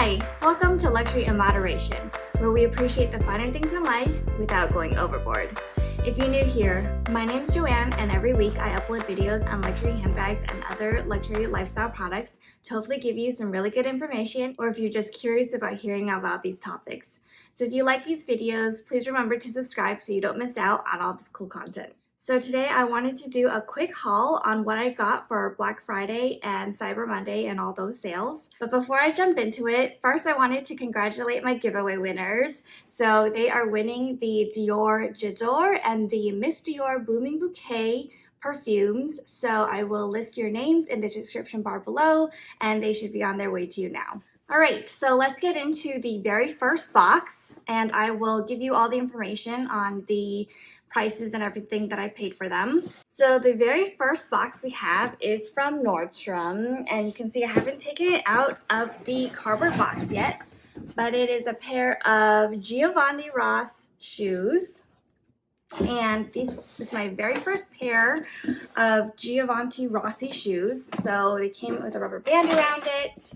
Hi, welcome to Luxury in Moderation, where we appreciate the finer things in life without going overboard. If you're new here, my name's Joanne, and every week I upload videos on luxury handbags and other luxury lifestyle products to hopefully give you some really good information, or if you're just curious about hearing about these topics. So if you like these videos, please remember to subscribe so you don't miss out on all this cool content. So today I wanted to do a quick haul on what I got for Black Friday and Cyber Monday and all those sales. But before I jump into it, first I wanted to congratulate my giveaway winners. So they are winning the Dior J'adore and the Miss Dior Blooming Bouquet perfumes. So I will list your names in the description bar below, and they should be on their way to you now. All right, so let's get into the very first box, and I will give you all the information on the prices and everything that I paid for them. So the very first box we have is from Nordstrom, and you can see I haven't taken it out of the cardboard box yet, but it is a pair of Gianvito Rossi shoes. And this is my very first pair of Gianvito Rossi shoes. So they came with a rubber band around it.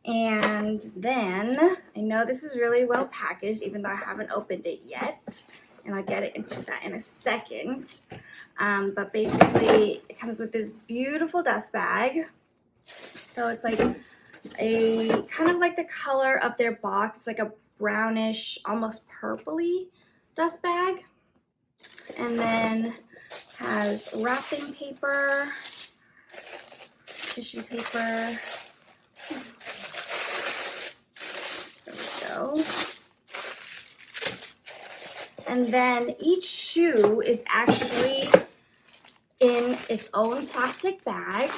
And then, I know this is really well packaged, even though I haven't opened it yet. And I'll get into that in a second. But basically, it comes with this beautiful dust bag. So it's like a kind of like the color of their box. It's like a brownish, almost purpley dust bag. And then has wrapping paper, tissue paper. There we go. And then each shoe is actually in its own plastic bag.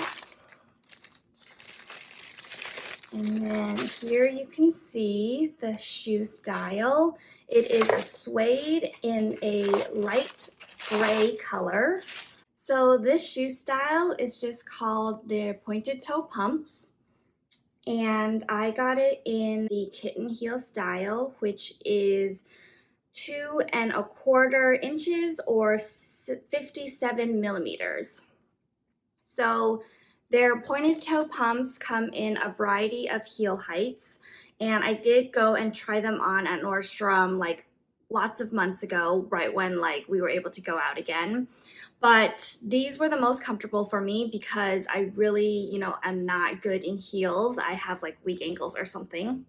And then here you can see the shoe style. It is a suede in a light gray color. So this shoe style is just called their pointed toe pumps. And I got it in the kitten heel style, which is 2 1/4 inches or 57 millimeters. So their pointed toe pumps come in a variety of heel heights, and I did go and try them on at Nordstrom like lots of months ago, right when like we were able to go out again. But these were the most comfortable for me because I really, am not good in heels. I have like weak ankles or something.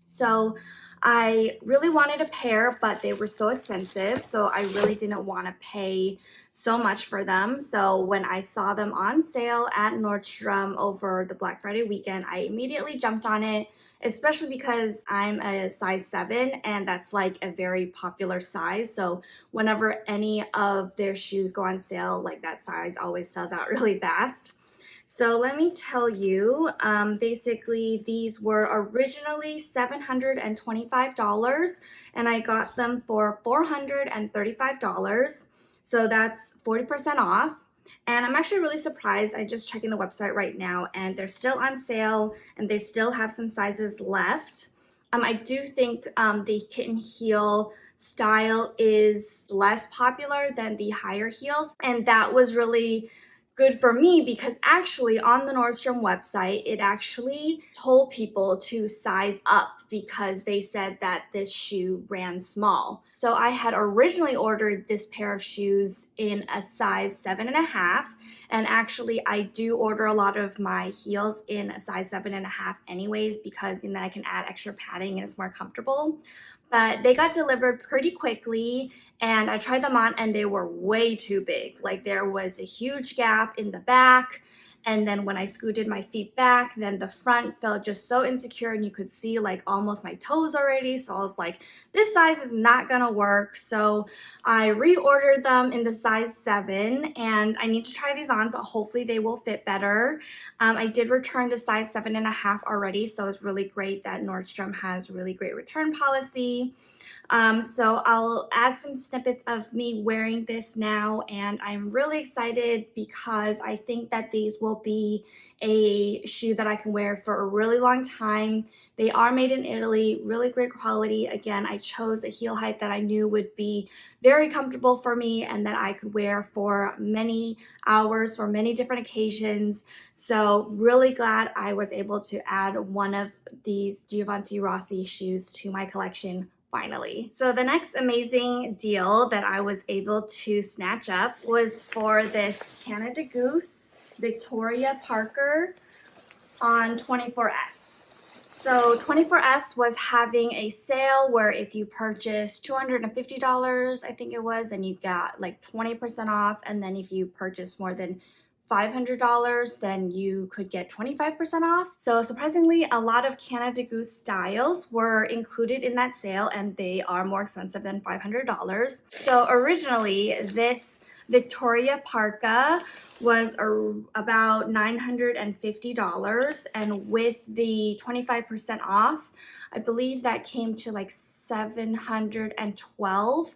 So I really wanted a pair, but they were so expensive, so I really didn't want to pay so much for them. So when I saw them on sale at Nordstrom over the Black Friday weekend, I immediately jumped on it, especially because I'm a size 7 and that's like a very popular size. So whenever any of their shoes go on sale, like that size always sells out really fast. So let me tell you, basically these were originally $725 and I got them for $435. So that's 40% off. And I'm actually really surprised. I'm just checking the website right now and they're still on sale and they still have some sizes left. I do think the kitten heel style is less popular than the higher heels, and that was really good for me because actually on the Nordstrom website, it actually told people to size up because they said that this shoe ran small. So I had originally ordered this pair of shoes in a size 7.5, and actually I do order a lot of my heels in a size 7.5 anyways because then I can add extra padding and it's more comfortable. But they got delivered pretty quickly, and I tried them on and they were way too big. Like there was a huge gap in the back, and then when I scooted my feet back, then the front felt just so insecure and you could see like almost my toes already. So I was like, this size is not gonna work. So I reordered them in the size 7, and I need to try these on, but hopefully they will fit better. I did return the size 7.5 already, so it's really great that Nordstrom has really great return policy. So I'll add some snippets of me wearing this now, and I'm really excited because I think that these will will be a shoe that I can wear for a really long time. They are made in Italy, really great quality. Again, I chose a heel height that I knew would be very comfortable for me and that I could wear for many hours for many different occasions. So really glad I was able to add one of these Gianvito Rossi shoes to my collection finally. So the next amazing deal that I was able to snatch up was for this Canada Goose Victoria Parker on 24S. So 24S was having a sale where if you purchased $250, I think it was, and you got like 20% off, and then if you purchased more than $500, then you could get 25% off. So surprisingly, a lot of Canada Goose styles were included in that sale, and they are more expensive than $500. So originally, this Victoria Parka was about $950, and with the 25% off, I believe that came to like $712.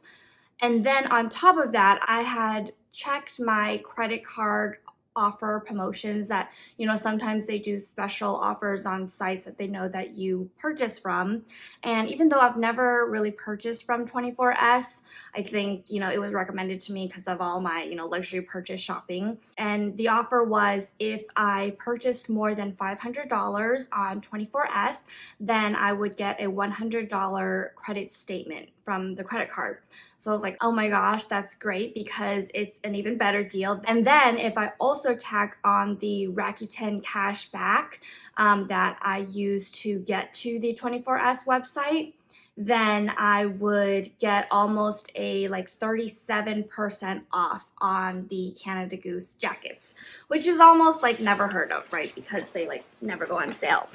And then on top of that, I had checked my credit card offer promotions that, you know, sometimes they do special offers on sites that they know that you purchase from. And even though I've never really purchased from 24S, I think, you know, it was recommended to me because of all my, you know, luxury purchase shopping. And the offer was if I purchased more than $500 on 24S, then I would get a $100 credit statement from the credit card. So I was like, oh my gosh, that's great because it's an even better deal. And then if I also tack on the Rakuten cash back that I use to get to the 24S website, then I would get almost a like 37% off on the Canada Goose jackets, which is almost like never heard of, right? Because they like never go on sale.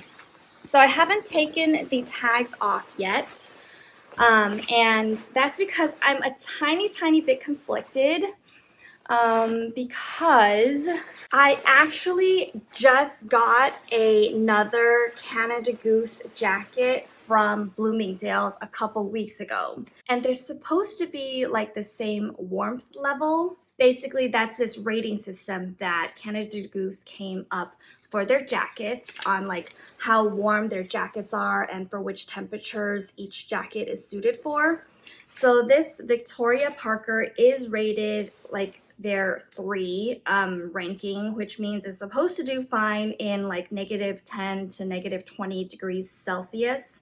So I haven't taken the tags off yet. And that's because I'm a tiny bit conflicted because I actually just got another Canada Goose jacket from Bloomingdales a couple weeks ago. And they're supposed to be like the same warmth level. Basically, that's this rating system that Canada Goose came up for their jackets on like how warm their jackets are and for which temperatures each jacket is suited for. So this Victoria Parker is rated like their 3 ranking, which means it's supposed to do fine in like -10 to -20 degrees Celsius.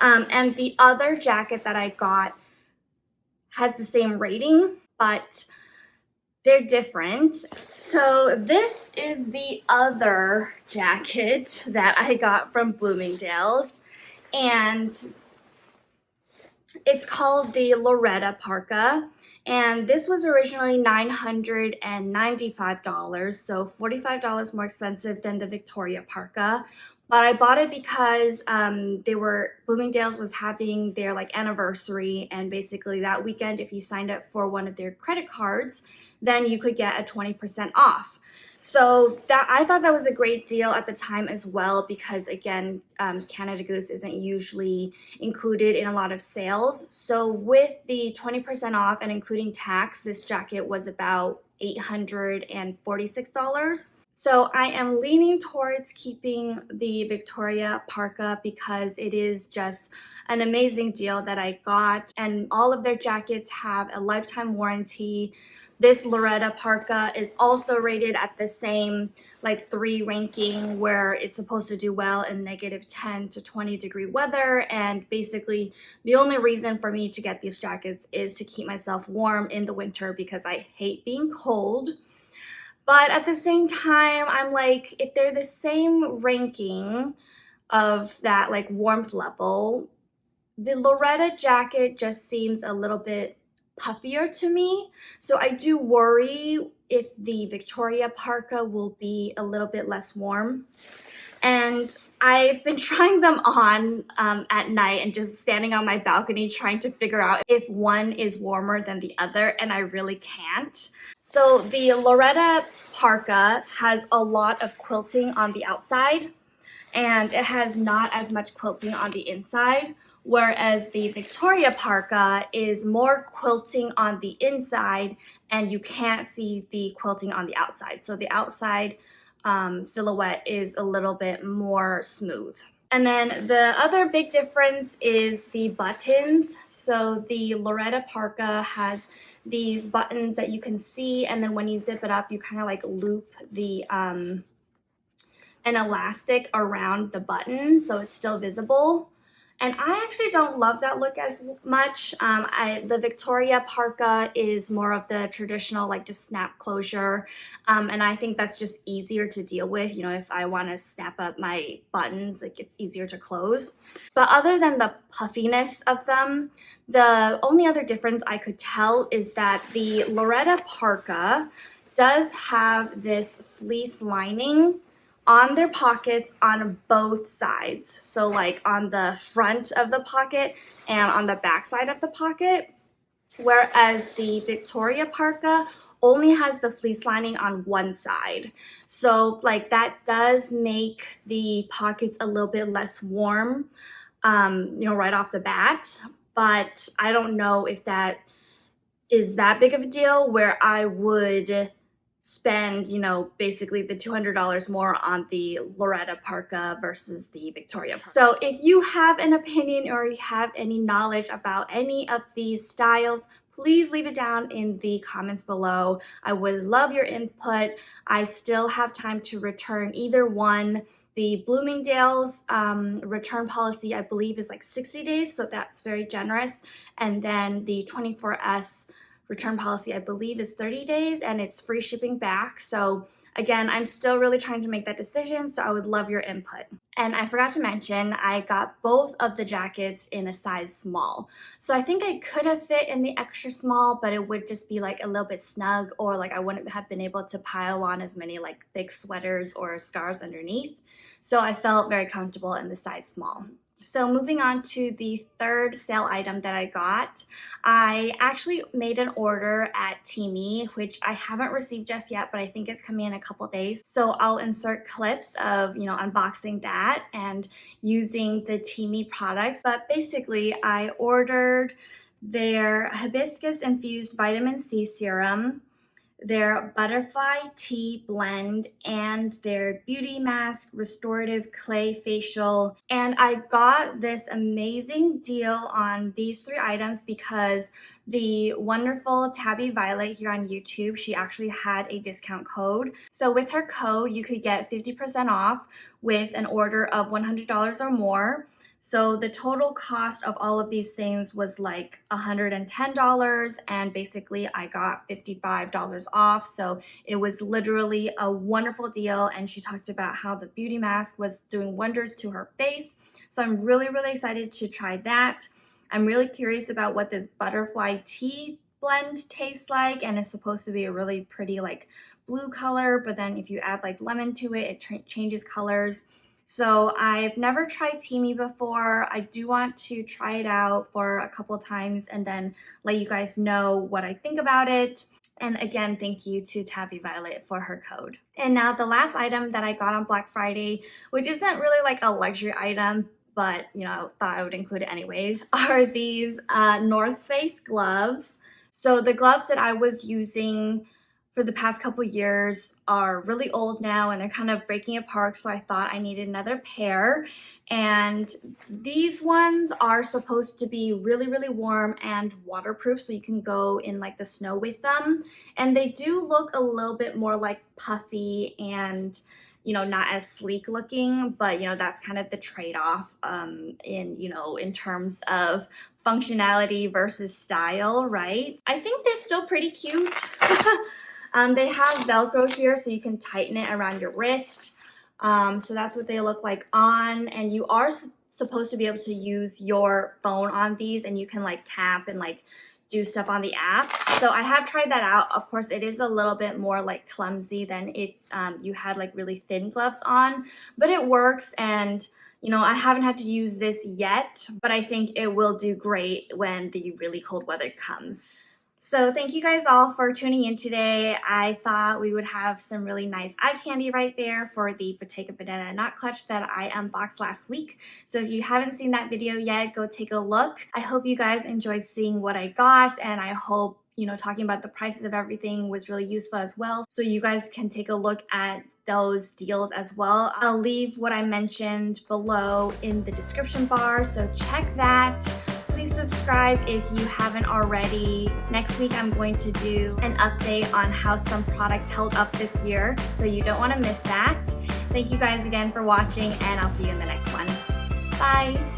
And the other jacket that I got has the same rating, but they're different. So this is the other jacket that I got from Bloomingdale's, and it's called the Loretta Parka, and this was originally $995, so $45 more expensive than the Victoria Parka. But I bought it because Bloomingdale's was having their like anniversary, and basically that weekend, if you signed up for one of their credit cards, then you could get a 20% off. So I thought that was a great deal at the time as well, because again, Canada Goose isn't usually included in a lot of sales. So with the 20% off and including tax, this jacket was about $846. So I am leaning towards keeping the Victoria Parka because it is just an amazing deal that I got, and all of their jackets have a lifetime warranty. This Loretta Parka is also rated at the same like 3 ranking where it's supposed to do well in -10 to 20 degree weather. And basically the only reason for me to get these jackets is to keep myself warm in the winter because I hate being cold. But at the same time, I'm like, if they're the same ranking of that like warmth level, the Loretta jacket just seems a little bit puffier to me. So I do worry if the Victoria Parka will be a little bit less warm. And I've been trying them on at night and just standing on my balcony trying to figure out if one is warmer than the other, and I really can't. So the Loretta Parka has a lot of quilting on the outside, and it has not as much quilting on the inside, whereas the Victoria Parka is more quilting on the inside and you can't see the quilting on the outside. So the outside silhouette is a little bit more smooth. And then the other big difference is the buttons. So the Loretta Parka has these buttons that you can see, and then when you zip it up, you kind of like loop the an elastic around the button so it's still visible. And I actually don't love that look as much. The Victoria Parka is more of the traditional, like just snap closure. And I think that's just easier to deal with. You know, if I want to snap up my buttons, like it's easier to close. But other than the puffiness of them, the only other difference I could tell is that the Loretta Parka does have this fleece lining on their pockets on both sides. So like on the front of the pocket and on the back side of the pocket. Whereas the Victoria Parka only has the fleece lining on one side. So like that does make the pockets a little bit less warm, you know, right off the bat. But I don't know if that is that big of a deal where I would spend, you know, basically the $200 more on the Loretta Parka versus the Victoria Parka. So if you have an opinion or you have any knowledge about any of these styles, please leave it down in the comments below. I would love your input. I still have time to return either one. The Bloomingdale's return policy, I believe, is like 60 days, so that's very generous. And then the 24S return policy, I believe, is 30 days, and it's free shipping back. So again, I'm still really trying to make that decision, so I would love your input. And I forgot to mention, I got both of the jackets in a size small. So I think I could have fit in the extra small, but it would just be like a little bit snug, or like I wouldn't have been able to pile on as many like thick sweaters or scarves underneath. So I felt very comfortable in the size small. So moving on to the third sale item that I got, I actually made an order at Teami, which I haven't received just yet, but I think it's coming in a couple days. So I'll insert clips of, you know, unboxing that and using the Teami products. But basically, I ordered their hibiscus infused vitamin C serum, their butterfly tea blend, and their beauty mask restorative clay facial. And I got this amazing deal on these three items because the wonderful Tabby Violet here on YouTube, she actually had a discount code. So with her code, you could get 50% off with an order of $100 or more. So the total cost of all of these things was like $110, and basically I got $55 off. So it was literally a wonderful deal, and she talked about how the beauty mask was doing wonders to her face. So I'm really excited to try that. I'm really curious about what this butterfly tea blend tastes like, and it's supposed to be a really pretty like blue color, but then if you add like lemon to it, it changes colors. So I've never tried Teami before. I do want to try it out for a couple times and then let you guys know what I think about it. And again, thank you to Tabby Violet for her code. And now the last item that I got on Black Friday, which isn't really like a luxury item, but you know, thought I would include it anyways, are these Northface gloves. So the gloves that I was using for the past couple years are really old now, and they're kind of breaking apart, so I thought I needed another pair. And these ones are supposed to be really warm and waterproof, so you can go in like the snow with them. And they do look a little bit more like puffy and, you know, not as sleek looking, but you know, that's kind of the trade-off in terms of functionality versus style, right? I think they're still pretty cute. They have Velcro here, so you can tighten it around your wrist. So that's what they look like on, and you are supposed to be able to use your phone on these, and you can like tap and like do stuff on the apps. So I have tried that out. Of course, it is a little bit more like clumsy than if you had like really thin gloves on, but it works. And you know, I haven't had to use this yet, but I think it will do great when the really cold weather comes. So thank you guys all for tuning in today. I thought we would have some really nice eye candy right there for the Bottega Veneta knot clutch that I unboxed last week. So if you haven't seen that video yet, go take a look. I hope you guys enjoyed seeing what I got, and I hope talking about the prices of everything was really useful as well. So you guys can take a look at those deals as well. I'll leave what I mentioned below in the description bar, so check that. Please subscribe if you haven't already. Next week I'm going to do an update on how some products held up this year, so you don't want to miss that. Thank you guys again for watching, and I'll see you in the next one. Bye!